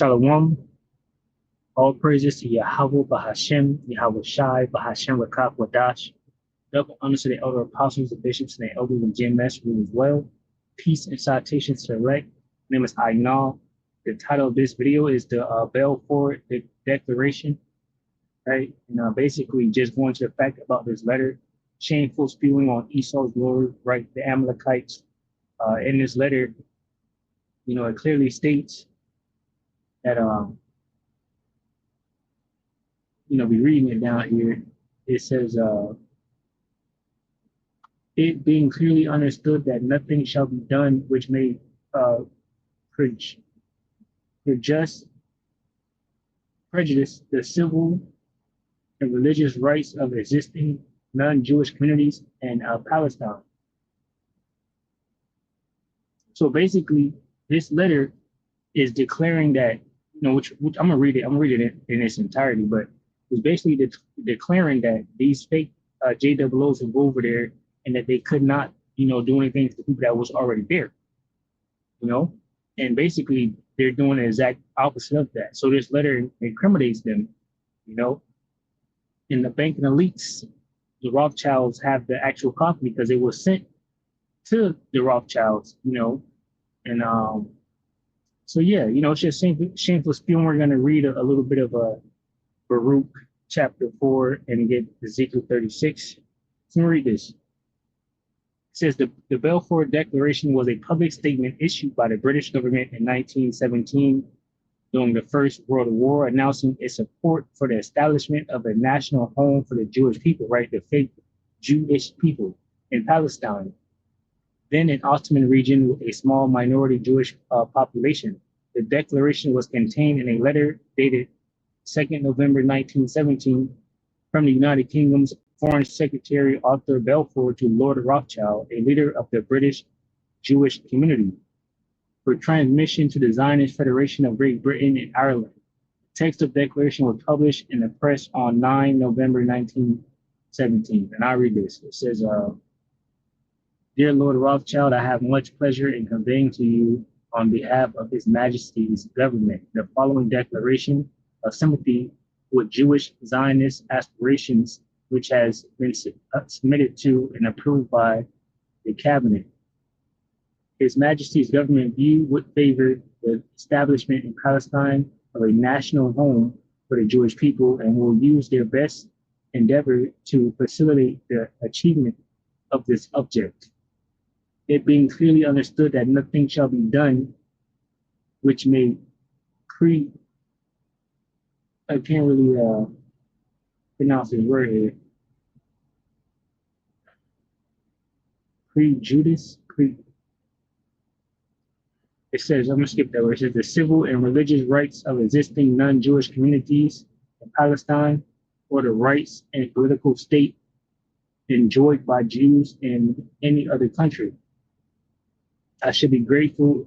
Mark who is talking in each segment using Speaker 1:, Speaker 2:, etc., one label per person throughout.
Speaker 1: Shalom. All praises to Yahweh Bahashem, Yahweh Shai, Bahashem Rakaf Wadash. Double honors to the elder apostles, the bishops, and the elders and Jim Master as well. Peace and salutations to elect. My name is Ainal. The title of this video is the Balfour Declaration, right? And basically just going to the fact about this letter, shameful spewing on Esau's glory, right? The Amalekites. In this letter, it clearly states that, be reading it down here. It says, it being clearly understood that nothing shall be done which may prejudice the civil and religious rights of existing non-Jewish communities in Palestine. So basically, this letter is declaring that, which I'm gonna read it in its entirety, but it's basically declaring that these fake JWOs will go over there and that they could not, do anything to the people that was already there, and basically they're doing the exact opposite of that. So this letter incriminates them, in the banking elites. The Rothschilds have the actual copy because it was sent to the Rothschilds, and so yeah, it's just shameful spewing. We're going to read a little bit of Baruch chapter 4 and get Ezekiel 36. So read this. It says the Balfour Declaration was a public statement issued by the British government in 1917 during the First World War, announcing its support for the establishment of a national home for the Jewish people, right? The fake Jewish people in Palestine, then an Ottoman region with a small minority Jewish population. The declaration was contained in a letter dated 2nd November 1917 from the United Kingdom's Foreign Secretary Arthur Balfour to Lord Rothschild, a leader of the British Jewish community, for transmission to the Zionist Federation of Great Britain and Ireland. The text of the declaration was published in the press on 9 November 1917. And I read this. It says, Dear Lord Rothschild, I have much pleasure in conveying to you on behalf of His Majesty's government the following declaration of sympathy with Jewish Zionist aspirations, which has been submitted to and approved by the cabinet. His Majesty's government view with favor the establishment in Palestine of a national home for the Jewish people and will use their best endeavor to facilitate the achievement of this object. It being clearly understood that nothing shall be done which may I can't really pronounce his word here. It says, I'm gonna skip that word. It says the civil and religious rights of existing non-Jewish communities in Palestine, or the rights and political state enjoyed by Jews in any other country. I should be grateful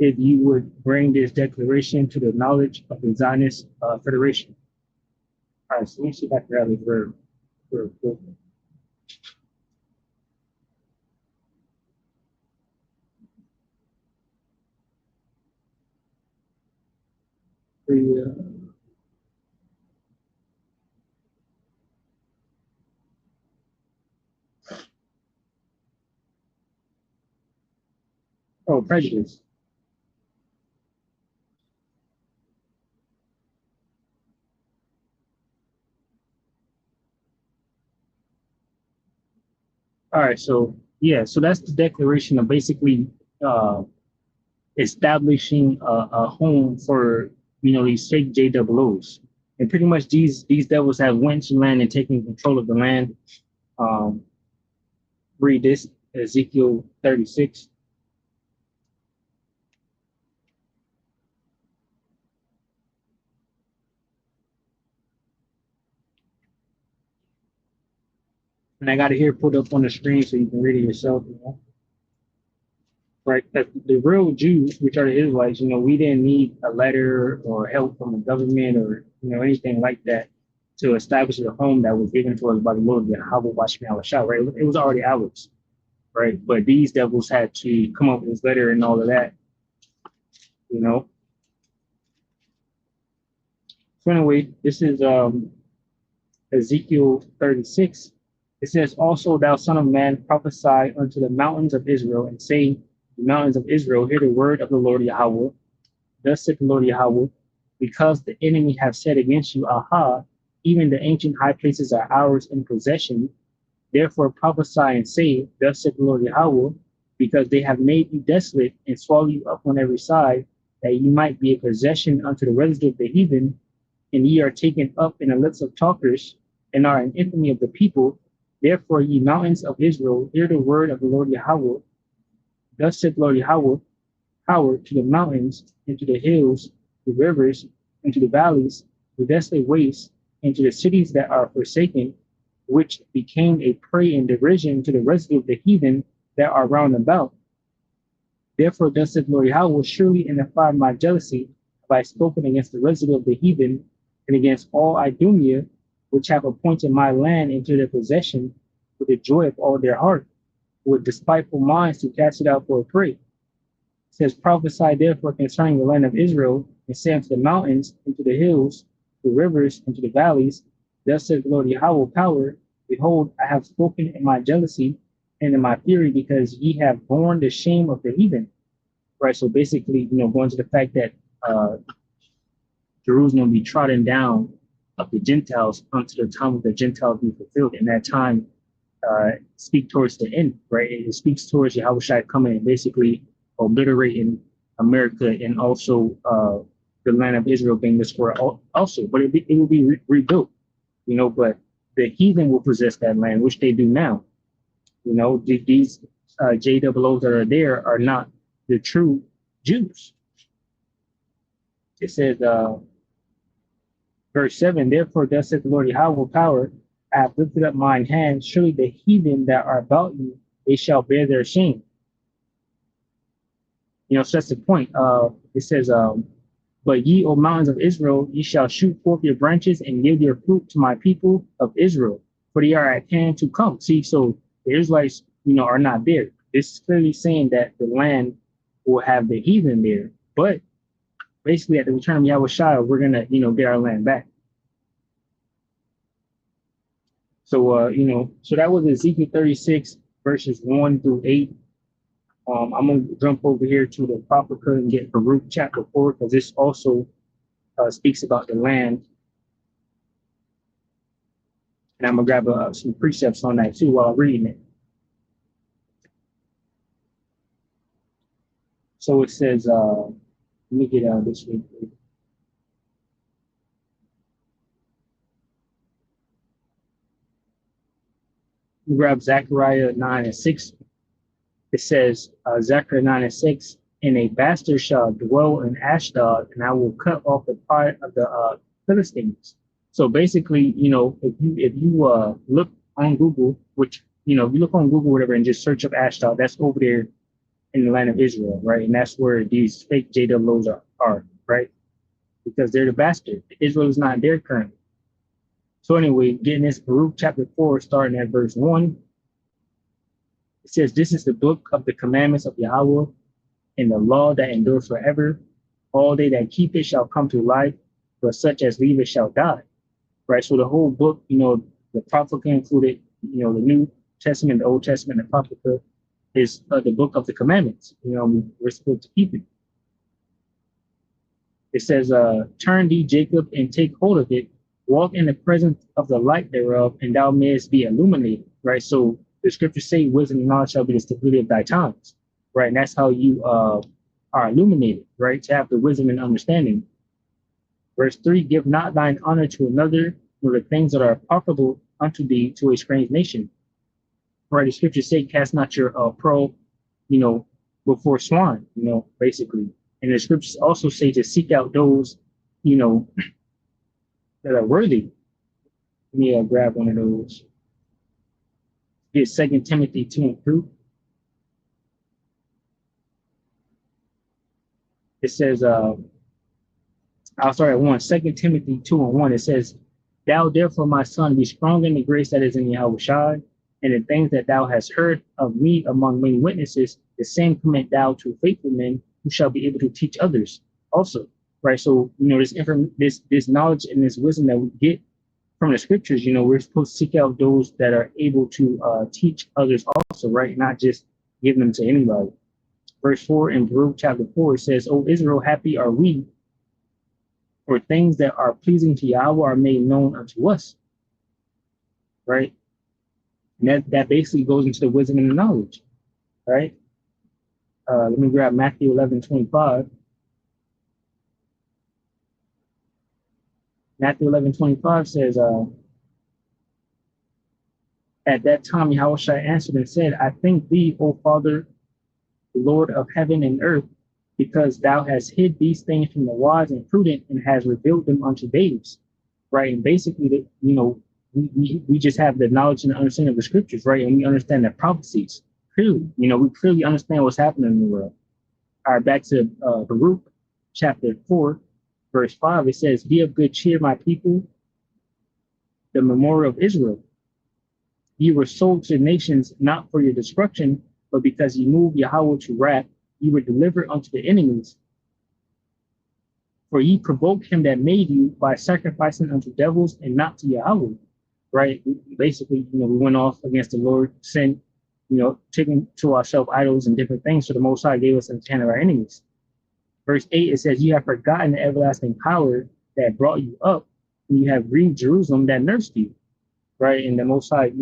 Speaker 1: if you would bring this declaration to the knowledge of the Zionist Federation. All right, so let me see if I can grab it for a quick. Prejudice. All right, so yeah, so that's the declaration of basically establishing a home for these fake JWOs, and pretty much these devils have went to land and taken control of the land. Read this, Ezekiel 36. And I got it here put up on the screen so you can read it yourself. Right, the real Jews, which are the Israelites, we didn't need a letter or help from the government or anything like that to establish a home that was given to us by the Lord Yahweh Bashmi, right? It was already ours, right? But these devils had to come up with this letter and all of that, So anyway, this is Ezekiel 36. It says, "Also, thou son of man, prophesy unto the mountains of Israel, and say, the mountains of Israel, hear the word of the Lord Yahweh. Thus saith the Lord Yahweh, because the enemy have said against you, Aha, even the ancient high places are ours in possession. Therefore prophesy and say, Thus saith the Lord Yahweh, because they have made you desolate and swallowed you up on every side, that ye might be a possession unto the residue of the heathen, and ye are taken up in the lips of talkers, and are an infamy of the people. Therefore, ye mountains of Israel, hear the word of the Lord Yahweh. Thus saith the Lord Yahweh, power to the mountains, and to the hills, the rivers, and to the valleys, the desolate wastes, and to the cities that are forsaken, which became a prey and derision to the residue of the heathen that are round about. Therefore, thus saith the Lord Yahweh, surely in the fire of my jealousy have I spoken against the residue of the heathen, and against all Idumea, which have appointed my land into their possession with the joy of all their heart, with despiteful minds to cast it out for a prey. It says, prophesy therefore concerning the land of Israel, and say unto the mountains, and to the hills, the rivers, and to the valleys, Thus says the Lord Yahweh power, behold, I have spoken in my jealousy and in my fury, because ye have borne the shame of the heathen. Right. So basically, going to the fact that Jerusalem will be trodden down of the Gentiles until the time of the Gentiles be fulfilled. And that time speak towards the end, right? It speaks towards Yahweh Shai coming and basically obliterating America, and also the land of Israel being destroyed also. But it will be rebuilt, but the heathen will possess that land, which they do now. These JWOs that are there are not the true Jews. It says, verse 7, therefore, thus saith the Lord Yahweh power, I have lifted up mine hand, surely the heathen that are about you, they shall bear their shame. So that's the point. It says, but ye, O mountains of Israel, ye shall shoot forth your branches and give your fruit to my people of Israel, for they are at hand to come. See, so the Israelites, are not there. This is clearly saying that the land will have the heathen there. But basically, at the return of Yahweh Shai, we're going to, get our land back. So, so that was Ezekiel 36, verses 1 through 8. I'm going to jump over here to the Apocrypha and get Baruch chapter 4, because this also speaks about the land. And I'm going to grab some precepts on that too while I'm reading it. So it says, let me get out this week. Grab Zechariah 9 and 6. It says, Zechariah 9 and 6, and a bastard shall dwell in Ashdod, and I will cut off the part of the Philistines. So basically, if you look on Google, which, if you look on Google, whatever, and just search up Ashdod, that's over there in the land of Israel, right? And that's where these fake JWOs are, right? Because they're the bastard. Israel is not there currently. So anyway, getting this Baruch chapter 4, starting at verse 1, it says, this is the book of the commandments of Yahweh, and the law that endures forever. All they that keep it shall come to life, but such as leave it shall die. Right? So the whole book, the Apocrypha included, the New Testament, the Old Testament, the Apocrypha, is the book of the commandments. We're supposed to keep it. It says, turn thee, Jacob, and take hold of it. Walk in the presence of the light thereof, and thou mayest be illuminated. Right? So the scriptures say, wisdom and knowledge shall be the stability of thy times. Right? And that's how you are illuminated, right? To have the wisdom and understanding. Verse 3, give not thine honor to another, nor the things that are profitable unto thee to a strange nation. Right? The scriptures say, cast not your pearl, before swine, basically. And the scriptures also say to seek out those, that are worthy. Let me grab one of those. Get 2 Timothy 2 and 2. It says, I'll start at 1. 2 Timothy 2 and 1. It says, thou therefore, my son, be strong in the grace that is in Yahweh Shai, and the things that thou hast heard of me among many witnesses, the same commit thou to faithful men who shall be able to teach others also. right? So, this knowledge and this wisdom that we get from the scriptures, we're supposed to seek out those that are able to teach others also, right? Not just give them to anybody. Verse 4 in Baruch chapter 4, it says, O Israel, happy are we, for things that are pleasing to Yahweh are made known unto us, right? And that basically goes into the wisdom and the knowledge, right? Let me grab Matthew 11:25. Matthew 11:25 says, at that time Yahweh answered and said, I thank thee, O Father, Lord of heaven and earth, because thou hast hid these things from the wise and prudent and has revealed them unto babes, right? And basically, we just have the knowledge and the understanding of the scriptures, right? And we understand the prophecies clearly. We clearly understand what's happening in the world. All right, back to Baruch chapter 4, verse 5. It says, be of good cheer, my people, the memorial of Israel. You were sold to the nations not for your destruction, but because you moved Yahweh to wrath, you were delivered unto the enemies. For ye provoked him that made you by sacrificing unto devils and not to Yahweh. Right? Basically, we went off against the Lord, sin, taking to ourselves idols and different things. So the Most High gave us in the hand of our enemies. Verse 8, it says, you have forgotten the everlasting power that brought you up, and you have grieved Jerusalem that nursed you. Right? And the Most High,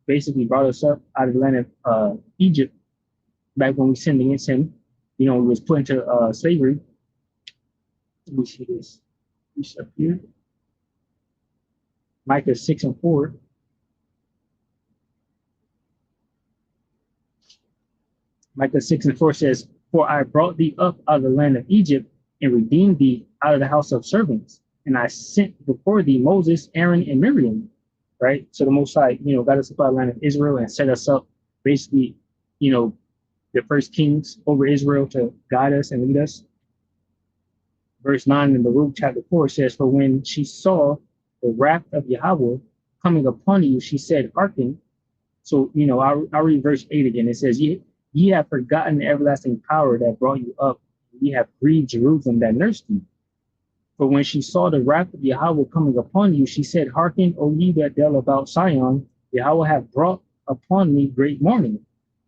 Speaker 1: basically brought us up out of the land of Egypt back when we sinned against him. We was put into slavery. Let me see this. Piece up here. Micah 6:4. Micah 6:4 says, for I brought thee up out of the land of Egypt and redeemed thee out of the house of servants. And I sent before thee Moses, Aaron, and Miriam. Right? So the Most High, got us up out of the land of Israel and set us up, basically, the first kings over Israel to guide us and lead us. Verse 9 in Baruch chapter 4 says, for when she saw the wrath of Yahweh coming upon you, she said, hearken. So, I'll read verse 8 again. It says, ye have forgotten the everlasting power that brought you up. Ye have grieved Jerusalem that nursed you. For when she saw the wrath of Yahweh coming upon you, she said, hearken, O ye that dwell about Sion, Yahweh hath brought upon me great mourning.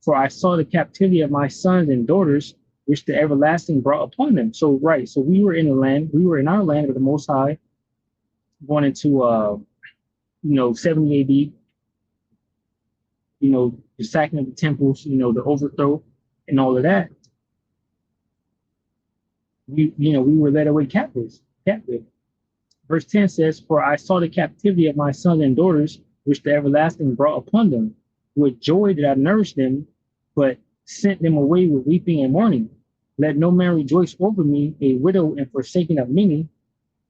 Speaker 1: For I saw the captivity of my sons and daughters, which the everlasting brought upon them. So, right, so we were in our land with the Most High, going into, 70 AD, the sacking of the temples, the overthrow and all of that. We were led away captive. Verse 10 says, for I saw the captivity of my sons and daughters, which the everlasting brought upon them. With joy did I nourish them, but sent them away with weeping and mourning. Let no man rejoice over me, a widow and forsaken of many,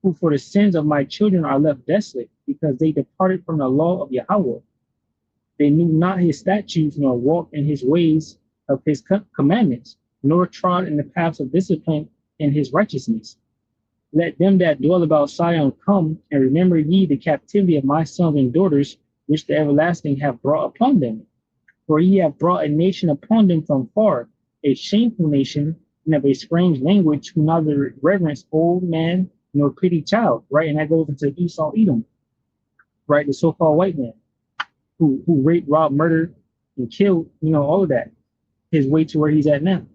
Speaker 1: who for the sins of my children are left desolate, because they departed from the law of Yahweh. They knew not his statutes, nor walked in his ways of his commandments, nor trod in the paths of discipline in his righteousness. Let them that dwell about Sion come, and remember ye the captivity of my sons and daughters, which the everlasting have brought upon them. For ye have brought a nation upon them from far, a shameful nation, and of a strange language, who neither reverence old man nor pity child. Right? And that goes into Esau, Edom, right? The so-called white man who raped, robbed, murdered, and killed, all of that, his way to where he's at now.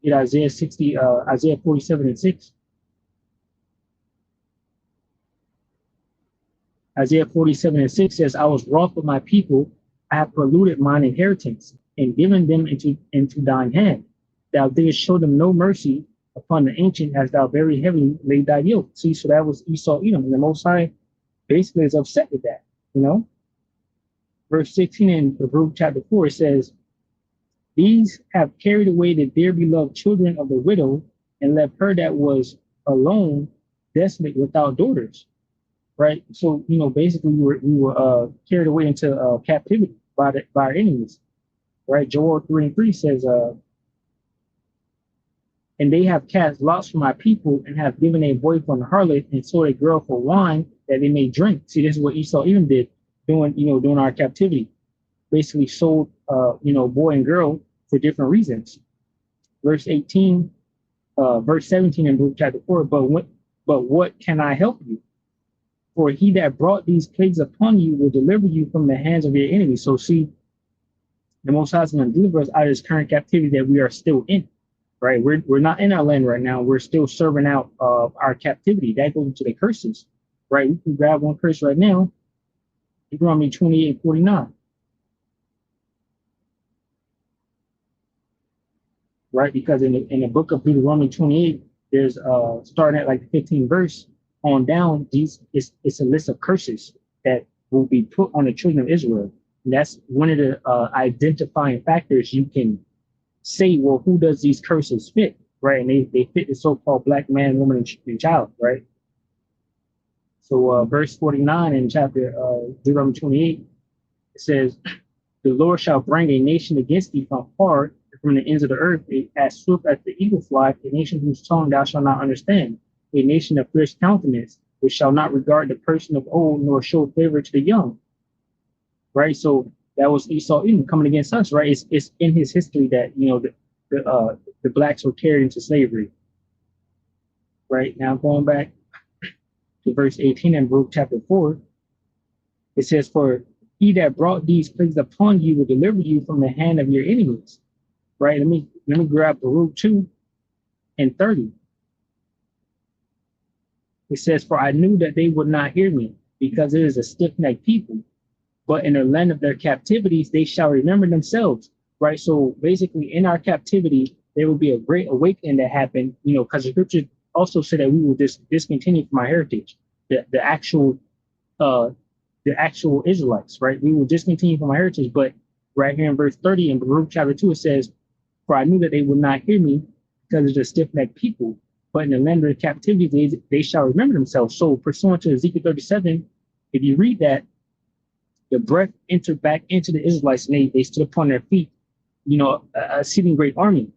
Speaker 1: In Isaiah 47:6. Isaiah 47:6 says, I was wroth with my people, I have polluted mine inheritance, and given them into thine hand. Thou didst show them no mercy upon the ancient, as thou very heavily laid thy yoke. See, so that was Esau, Edom, and the Most High basically is upset with that, Verse 16 in Baruch chapter 4, it says, these have carried away the dear beloved children of the widow, and left her that was alone desolate without daughters. Right? So, basically we were carried away into captivity by our enemies. Right? Joel 3:3 says, and they have cast lots for my people, and have given a boy for an harlot, and sold a girl for wine, that they may drink. See, this is what Esau even did during our captivity. Basically sold, boy and girl for different reasons. Verse 18 verse 17 in Luke chapter 4, but what can I help you? For he that brought these plagues upon you will deliver you from the hands of your enemies. So see, the Most High is going to deliver us out of this current captivity that we are still in, right? We're not in our land right now. We're still serving out our captivity. That goes into the curses, right? We can grab one curse right now, Deuteronomy 28:49, right? Because in the book of Deuteronomy 28, there's starting at like the 15th verse on down, it's a list of curses that will be put on the children of Israel. And that's one of the identifying factors you can say, well, who does these curses fit, right? And they fit the so-called black man, woman, and child, right? So verse 49 in chapter Deuteronomy 28, it says, the Lord shall bring a nation against thee from far, from the ends of the earth, as swift as the eagle flies, a nation whose tongue thou shalt not understand, a nation of fierce countenance, which shall not regard the person of old, nor show favor to the young. Right? So that was Esau Edom coming against us, right? It's in his history that, you know, the blacks were carried into slavery. Right? Now going back to verse 18 in Luke chapter 4, it says, for he that brought these plagues upon you will deliver you from the hand of your enemies. Right? Let me grab Baruch 2 and 30. It says, for I knew that they would not hear me, because it is a stiff-necked people. But in the land of their captivities, they shall remember themselves. Right? So basically, in our captivity, there will be a great awakening that happened, you know, because the scripture also said that we will discontinue from our heritage, the actual Israelites, right? We will discontinue from our heritage. But right here in verse 30 in Baruch chapter 2, it says, for I knew that they would not hear me because of the stiff-necked people, but in the land of the captivity, they shall remember themselves. So pursuant to Ezekiel 37, if you read that, the breath entered back into the Israelites and they stood upon their feet, you know, a exceeding great army.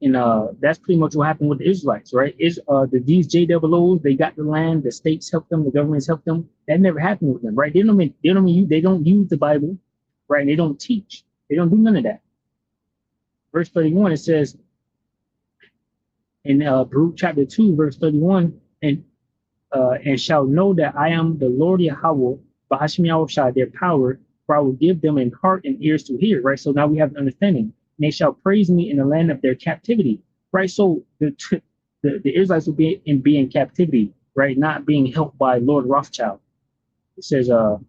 Speaker 1: And that's pretty much what happened with the Israelites, right? These JOOs, they got the land, the states helped them, the governments helped them. That never happened with them, right? They don't use the Bible, right? And they don't teach. They don't do none of that. Verse 31, it says in Baruch chapter 2, verse 31, and shall know that I am the Lord Yahweh, Bahashim Yahushua, their power, for I will give them an heart and ears to hear, right? So now we have an understanding. And they shall praise me in the land of their captivity, right? So the Israelites will be in captivity, right? Not being helped by Lord Rothschild. It says, and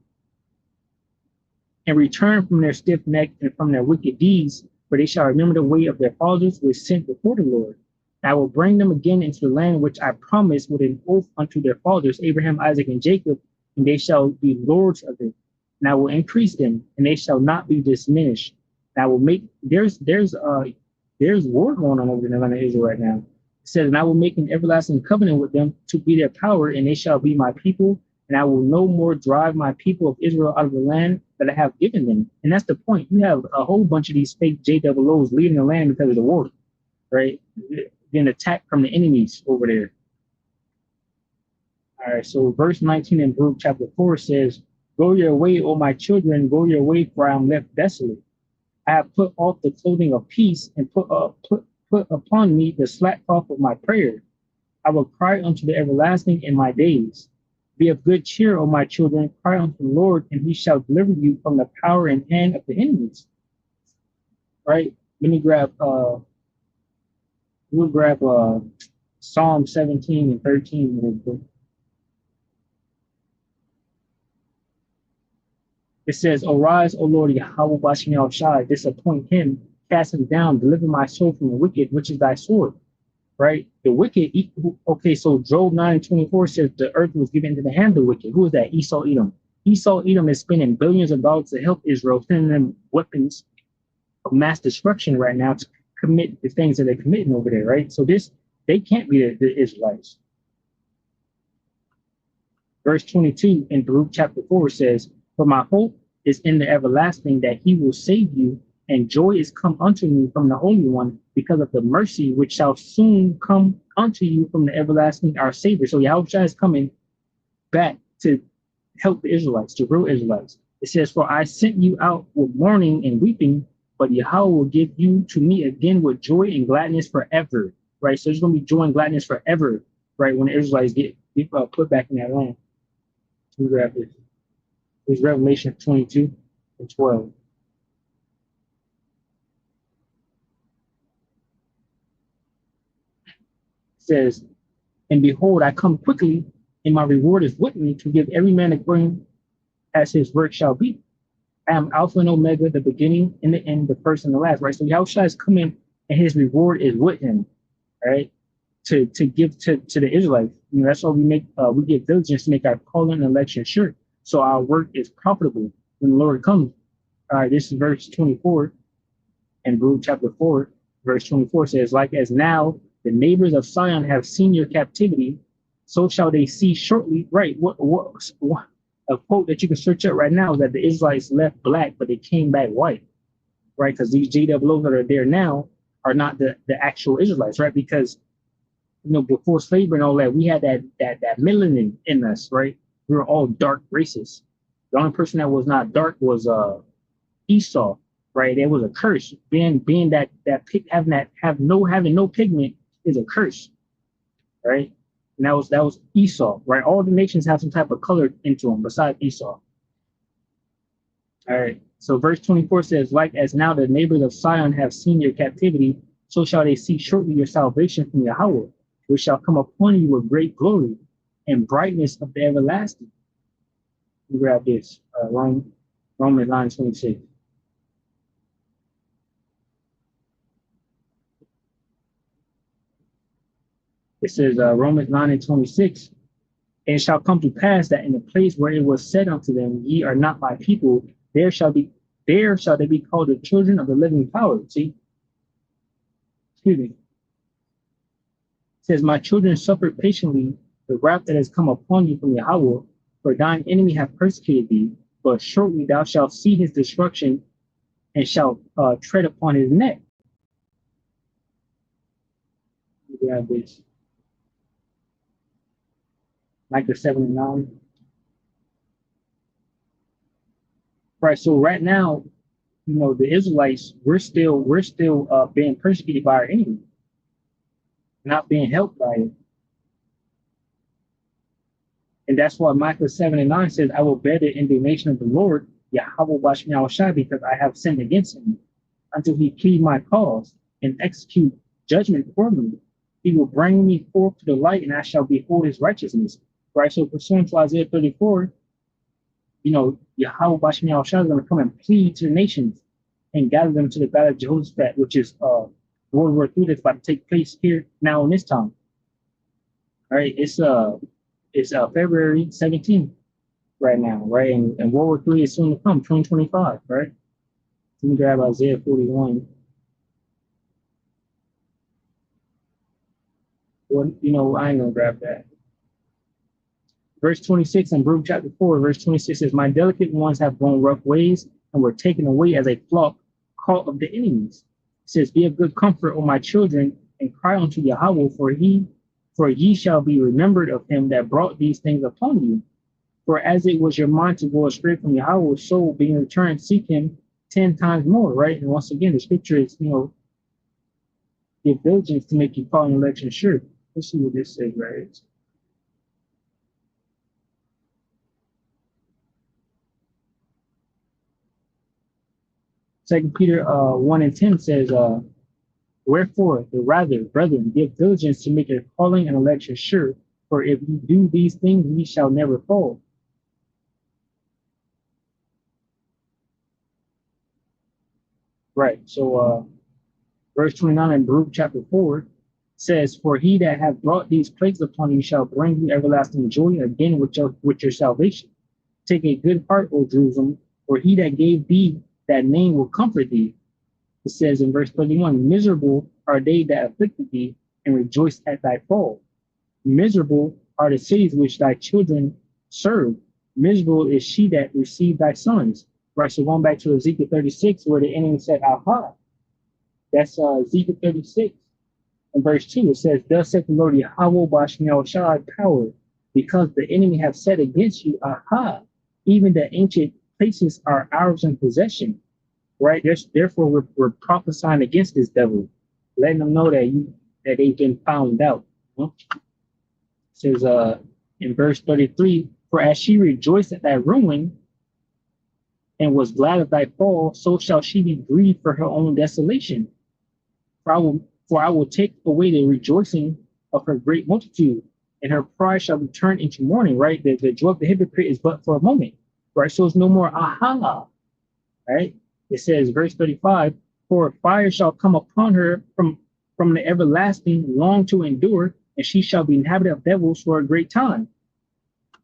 Speaker 1: return from their stiff neck and from their wicked deeds, for they shall remember the way of their fathers which sent before the Lord. And I will bring them again into the land which I promised with an oath unto their fathers, Abraham, Isaac, and Jacob, and they shall be lords of it. And I will increase them, and they shall not be diminished. And I will make there's war going on over in the land of Israel right now. It says, and I will make an everlasting covenant with them to be their power, and they shall be my people, and I will no more drive my people of Israel out of the land that I have given them. And that's the point. You have a whole bunch of these fake JOOs leaving the land because of the war, right? Being attacked from the enemies over there. All right, so verse 19 in Baruch chapter 4 says, go your way, O my children, go your way, for I am left desolate. I have put off the clothing of peace and put upon me the sackcloth of my prayer. I will cry unto the everlasting in my days. Be of good cheer, O my children, cry unto the Lord, and he shall deliver you from the power and hand of the enemies. Right? Let me grab Psalm 17 and 13 real quick. It says, arise, O Lord Yahweh Bashim Yahushua, disappoint him, cast him down, deliver my soul from the wicked, which is thy sword. Right? The wicked, okay, so Job 9 and 24 says the earth was given into the hand of the wicked. Who is that? Esau Edom. Esau Edom is spending billions of dollars to help Israel, sending them weapons of mass destruction right now to commit the things that they're committing over there, right? So they can't be the Israelites. Verse 22 in Baruch chapter 4 says, for my hope is in the everlasting, that he will save you, and joy is come unto me from the Holy One, because of the mercy which shall soon come unto you from the everlasting, our Savior. So Yahushua is coming back to help the Israelites, the real Israelites. It says, for I sent you out with mourning and weeping, but Yahweh will give you to me again with joy and gladness forever. right? So there's going to be joy and gladness forever, right? When the Israelites get put back in that land. Let me grab this. It's Revelation 22 and 12. It says, and behold, I come quickly, and my reward is with me to give every man according as his work shall be. I am Alpha and Omega, the beginning and the end, the first and the last, right? So Yahushua is coming, and his reward is with him, right? To give to the Israelites. That's why we give diligence to make our calling and election sure. So our work is profitable when the Lord comes. All right, this is verse 24, and Baruch chapter 4, verse 24 says, like as now the neighbors of Sion have seen your captivity, so shall they see shortly. Right. What a quote that you can search up right now is that the Israelites left black, but they came back white, right? Because these JWOs that are there now are not the actual Israelites, right? Because before slavery and all that, we had that melanin in us, right? We were all dark races. The only person that was not dark was Esau, right? It was a curse. Being that having no pigment is a curse, right? And that was Esau, right? All the nations have some type of color into them besides Esau. All right. So verse 24 says, like as now the neighbors of Sion have seen your captivity, so shall they see shortly your salvation from Yahweh, which shall come upon you with great glory and brightness of the everlasting. We grab this, Romans 9:26. It says, Romans 9:26, and it shall come to pass that in the place where it was said unto them, ye are not my people, there shall they be called the children of the living power. See? Excuse me. It says, my children suffered patiently the wrath that has come upon you from Yahweh, for thine enemy hath persecuted thee, but shortly thou shalt see his destruction and shalt tread upon his neck. We have this. Micah 7 and 9. Right. So right now, the Israelites, we're still being persecuted by our enemy, not being helped by it. And that's why Micah 7 and 9 says, I will bear the indignation of the Lord, Yahweh Bashmi Shai, because I have sinned against him, until he plead my cause and execute judgment for me. He will bring me forth to the light, and I shall behold his righteousness. Right. So pursuant to Isaiah 34, Yahweh Bashmi Shai is going to come and plead to the nations and gather them to the battle of Jehoshaphat, which is World War III that's about to take place here now in this time. All right. It's February 17th right now, right? And World War III is soon to come, 2025, right? Let me grab Isaiah 41. Well, I ain't gonna grab that. Verse 26 in Baruch chapter 4, verse 26 says, my delicate ones have gone rough ways and were taken away as a flock caught of the enemies. It says, be of good comfort, O my children, and cry unto Yahweh, for ye shall be remembered of him that brought these things upon you. For as it was your mind to go astray from Yahweh, so being returned, seek him 10 times more, right? And once again, the scripture is, give diligence to make you call an election sure. Let's see what this says, right? Second Peter 1 and 10 says, wherefore, the rather, brethren, give diligence to make your calling and election sure, for if you do these things, ye shall never fall. Right. So verse 29 in Baruch chapter 4 says, for he that hath brought these plagues upon you shall bring you everlasting joy again with your salvation. Take a good heart, O Jerusalem, for he that gave thee that name will comfort thee. It says in verse 31, miserable are they that afflicted thee, and rejoice at thy fall. Miserable are the cities which thy children serve. Miserable is she that received thy sons. Right, so going back to Ezekiel 36, where the enemy said, aha. That's Ezekiel 36. In verse 2, it says, thus saith the Lord Yahweh Bashmi Shai power, because the enemy have said against you, aha, even the ancient places are ours in possession. Right? Therefore, we're prophesying against this devil, letting them know that that they've been found out. You know? It says in verse 33, for as she rejoiced at thy ruin and was glad of thy fall, so shall she be grieved for her own desolation. For I will take away the rejoicing of her great multitude, and her pride shall be turned into mourning, right? The joy of the hypocrite is but for a moment, right? So it's no more aha, right? It says, verse 35, for fire shall come upon her from the everlasting, long to endure, and she shall be inhabited of devils for a great time,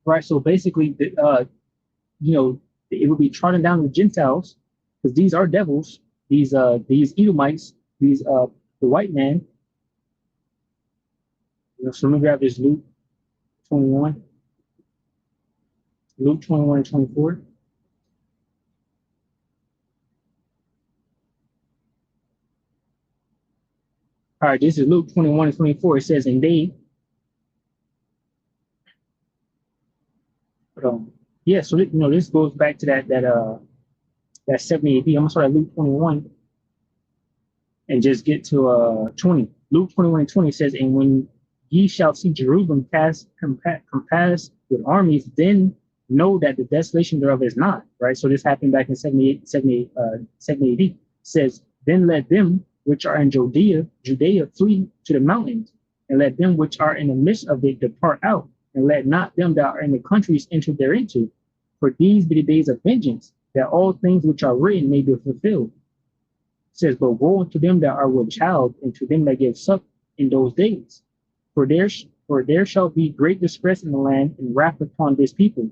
Speaker 1: right? So basically, it would be trodden down the Gentiles, because these are devils, these Edomites, the white man. So let me grab this Luke 21, Luke 21 and 24. All right, this is Luke 21 and 24. It says, and they, yeah, so this goes back to that 70 AD. I'm gonna start at Luke 21 and just get to 20. Luke 21 and 20 says, and when ye shall see Jerusalem compassed with armies, then know that the desolation thereof is not, right? So this happened back in 70 AD. It says, then let them which are in Judea flee to the mountains, and let them which are in the midst of it depart out, and let not them that are in the countries enter thereinto. For these be the days of vengeance, that all things which are written may be fulfilled. It says, but woe unto them that are with child, and to them that give suck in those days. For there shall be great distress in the land, and wrath upon this people.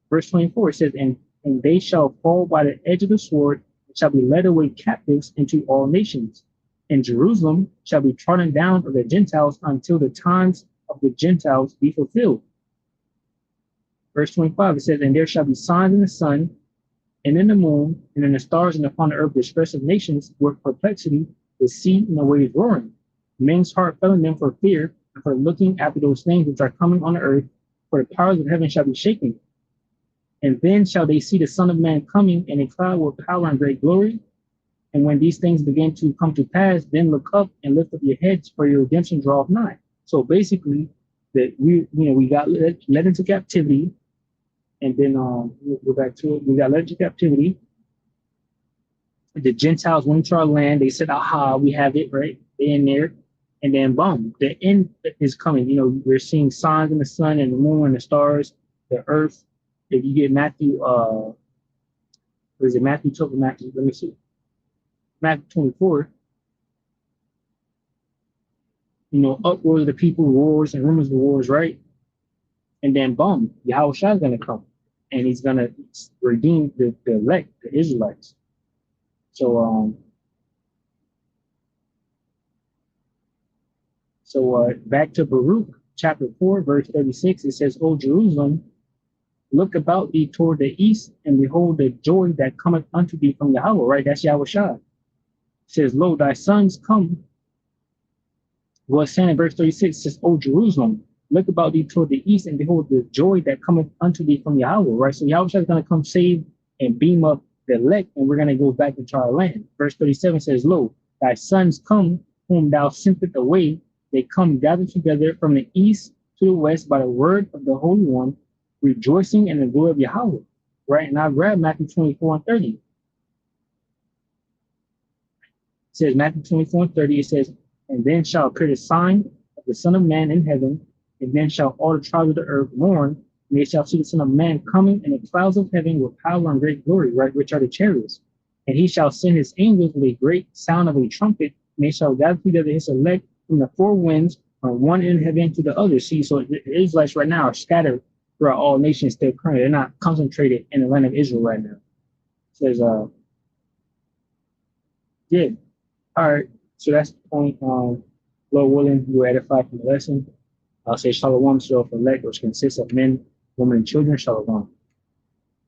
Speaker 1: Verse 24, it says, and they shall fall by the edge of the sword, and shall be led away captives into all nations. And Jerusalem shall be trodden down of the Gentiles until the times of the Gentiles be fulfilled. Verse 25, it says, and there shall be signs in the sun, and in the moon, and in the stars, and upon the earth distress of nations with perplexity, the sea and the waves roaring. Men's heart failing them for fear, and for looking after those things which are coming on the earth, for the powers of heaven shall be shaken. And then shall they see the Son of Man coming in a cloud with power and great glory. And when these things begin to come to pass, then look up and lift up your heads, for your redemption draweth nigh. So basically, that we got led into captivity, and then we'll go back to it. We got led into captivity. The Gentiles went into our land. They said, "Aha, we have it, right? They're in there." And then, boom, the end is coming. We're seeing signs in the sun and the moon and the stars, the earth. If you get Matthew, what is it? Matthew 12 or Matthew? Let me see. Matthew 24. Uproars of the people, wars and rumors of wars, right? And then, boom, Yahushua is going to come, and he's going to redeem the elect, the Israelites. So, back to Baruch, chapter 4, verse 36, it says, O Jerusalem, look about thee toward the east, and behold the joy that cometh unto thee from Yahweh, right? That's Yahushua. It says, lo, thy sons come. Was saying in verse 36, it says, O Jerusalem, look about thee toward the east, and behold the joy that cometh unto thee from Yahweh, right? So Yahushua is going to come save and beam up the elect, and we're going to go back into our land. Verse 37 says, lo, thy sons come, whom thou sentest away. They come gathered together from the east to the west by the word of the Holy One, rejoicing in the glory of Yahweh, right? And I read Matthew 24 and 30. It says, Matthew 24 and 30, it says, and then shall appear the sign of the Son of Man in heaven, and then shall all the tribes of the earth mourn, and they shall see the Son of Man coming in the clouds of heaven with power and great glory, right? Which are the chariots. And he shall send his angels with a great sound of a trumpet, and they shall gather together his elect from the four winds, from one end of heaven to the other. See, so the Israelites right now are scattered throughout all nations still currently. They're not concentrated in the land of Israel right now. It says, yeah. All right. So that's the point. Lord willing, you were edified from the lesson. I'll say shalom to the elect, which consists of men, women, and children. Shalom.